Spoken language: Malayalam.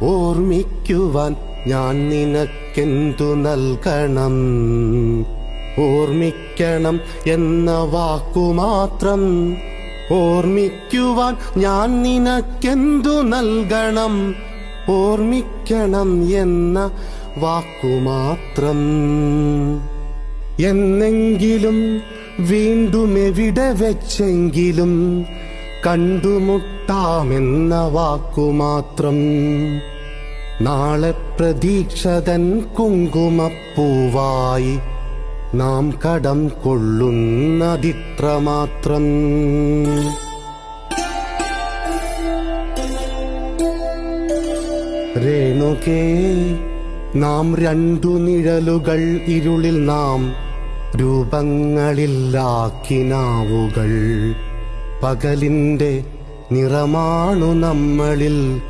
ഓർമ്മിക്കുവാൻ ഞാൻ നിനക്കെന്തു നൽകണം? ഓർമ്മിക്കണം എന്ന വാക്കുമാത്രം. ഓർമ്മിക്കുവാൻ ഞാൻ നിനക്കെന്തു നൽകണം? ഓർമ്മിക്കണം എന്ന വാക്കുമാത്രം. എന്നെങ്കിലും വീണ്ടും എവിടെ വെച്ചെങ്കിലും കണ്ടുമുട്ടാമെന്ന വാക്കുമാത്രം. നാളെ പ്രതീക്ഷതൻ കുങ്കുമപ്പൂവായി നാം കടം കൊള്ളുന്നതിത്രമാത്രം. രേണുകേ, നാം രണ്ടു നിഴലുകൾ, ഇരുളിൽ നാം രൂപങ്ങളില്ലാക്കിനാവുകൾ. പകലിന്റെ നിറമാണു നമ്മളിൽ